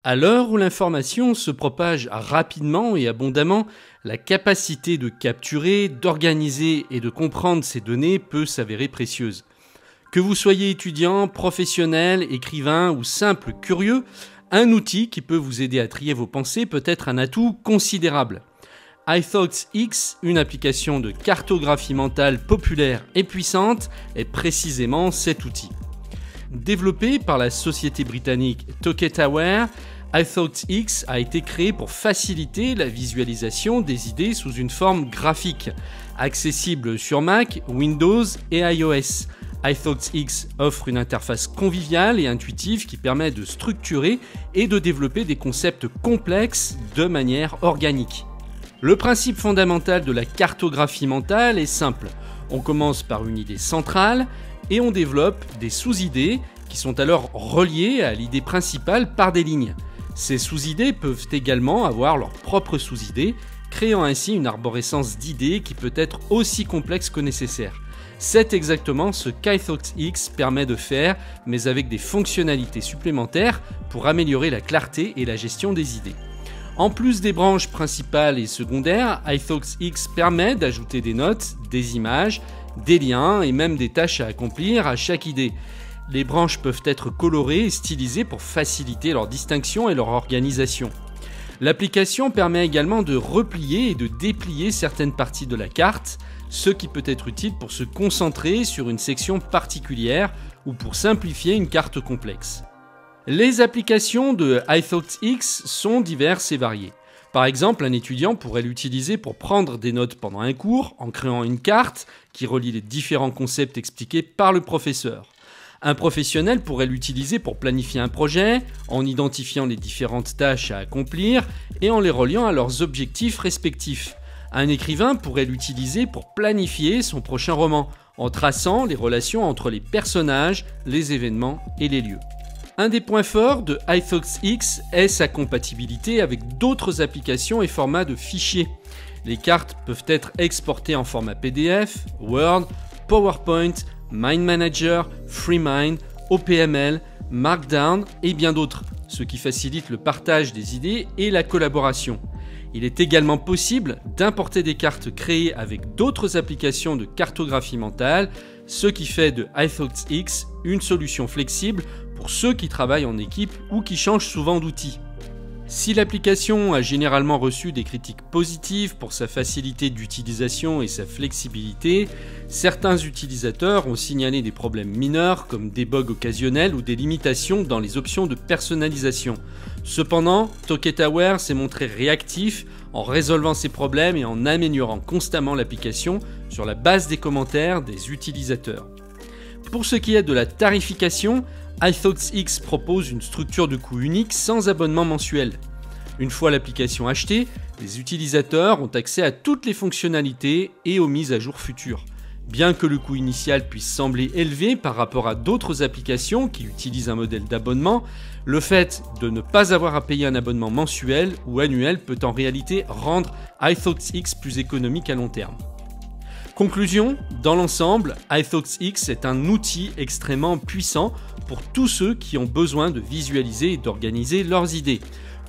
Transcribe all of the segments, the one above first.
À l'heure où l'information se propage rapidement et abondamment, la capacité de capturer, d'organiser et de comprendre ces données peut s'avérer précieuse. Que vous soyez étudiant, professionnel, écrivain ou simple curieux, un outil qui peut vous aider à trier vos pensées peut être un atout considérable. iThoughtX, une application de cartographie mentale populaire et puissante, est précisément cet outil. Développé par la société britannique Talkataware, iThoughtX a été créé pour faciliter la visualisation des idées sous une forme graphique, accessible sur Mac, Windows et iOS. iThoughtX offre une interface conviviale et intuitive qui permet de structurer et de développer des concepts complexes de manière organique. Le principe fondamental de la cartographie mentale est simple. On commence par une idée centrale et on développe des sous-idées qui sont alors reliées à l'idée principale par des lignes. Ces sous-idées peuvent également avoir leurs propres sous-idées, créant ainsi une arborescence d'idées qui peut être aussi complexe que nécessaire. C'est exactement ce qu'iThoughtX permet de faire, mais avec des fonctionnalités supplémentaires pour améliorer la clarté et la gestion des idées. En plus des branches principales et secondaires, iThoughtX permet d'ajouter des notes, des images, des liens et même des tâches à accomplir à chaque idée. Les branches peuvent être colorées et stylisées pour faciliter leur distinction et leur organisation. L'application permet également de replier et de déplier certaines parties de la carte, ce qui peut être utile pour se concentrer sur une section particulière ou pour simplifier une carte complexe. Les applications de iThoughtX sont diverses et variées. Par exemple, un étudiant pourrait l'utiliser pour prendre des notes pendant un cours en créant une carte qui relie les différents concepts expliqués par le professeur. Un professionnel pourrait l'utiliser pour planifier un projet, en identifiant les différentes tâches à accomplir et en les reliant à leurs objectifs respectifs. Un écrivain pourrait l'utiliser pour planifier son prochain roman, en traçant les relations entre les personnages, les événements et les lieux. Un des points forts de iThoughtX est sa compatibilité avec d'autres applications et formats de fichiers. Les cartes peuvent être exportées en format PDF, Word, PowerPoint, Mind Manager, FreeMind, OPML, Markdown et bien d'autres, ce qui facilite le partage des idées et la collaboration. Il est également possible d'importer des cartes créées avec d'autres applications de cartographie mentale, ce qui fait de iThoughtX une solution flexible pour ceux qui travaillent en équipe ou qui changent souvent d'outils. Si l'application a généralement reçu des critiques positives pour sa facilité d'utilisation et sa flexibilité, certains utilisateurs ont signalé des problèmes mineurs comme des bugs occasionnels ou des limitations dans les options de personnalisation. Cependant, Talkataware s'est montré réactif en résolvant ces problèmes et en améliorant constamment l'application sur la base des commentaires des utilisateurs. Pour ce qui est de la tarification, iThoughtX propose une structure de coût unique sans abonnement mensuel. Une fois l'application achetée, les utilisateurs ont accès à toutes les fonctionnalités et aux mises à jour futures. Bien que le coût initial puisse sembler élevé par rapport à d'autres applications qui utilisent un modèle d'abonnement, le fait de ne pas avoir à payer un abonnement mensuel ou annuel peut en réalité rendre iThoughtX plus économique à long terme. Conclusion, dans l'ensemble, iThoughtX est un outil extrêmement puissant pour tous ceux qui ont besoin de visualiser et d'organiser leurs idées.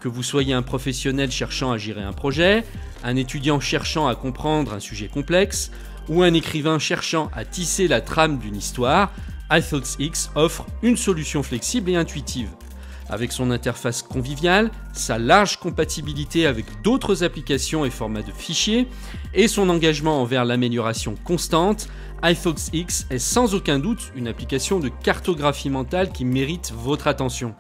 Que vous soyez un professionnel cherchant à gérer un projet, un étudiant cherchant à comprendre un sujet complexe, ou un écrivain cherchant à tisser la trame d'une histoire, iThoughtX offre une solution flexible et intuitive. Avec son interface conviviale, sa large compatibilité avec d'autres applications et formats de fichiers, et son engagement envers l'amélioration constante, iThoughtX est sans aucun doute une application de cartographie mentale qui mérite votre attention.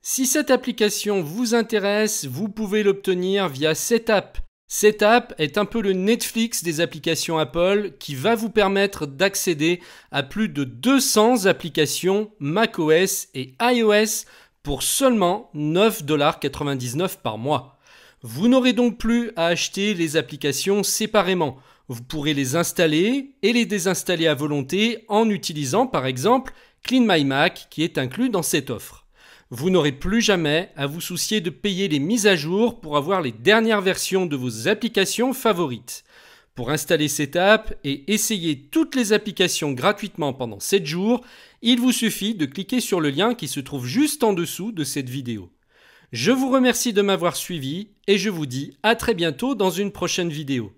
Si cette application vous intéresse, vous pouvez l'obtenir via Setapp. Setapp est un peu le Netflix des applications Apple qui va vous permettre d'accéder à plus de 200 applications macOS et iOS pour seulement 9,99$ par mois. Vous n'aurez donc plus à acheter les applications séparément. Vous pourrez les installer et les désinstaller à volonté en utilisant par exemple Clean My Mac qui est inclus dans cette offre. Vous n'aurez plus jamais à vous soucier de payer les mises à jour pour avoir les dernières versions de vos applications favorites. Pour installer Setapp et essayer toutes les applications gratuitement pendant 7 jours, il vous suffit de cliquer sur le lien qui se trouve juste en dessous de cette vidéo. Je vous remercie de m'avoir suivi et je vous dis à très bientôt dans une prochaine vidéo.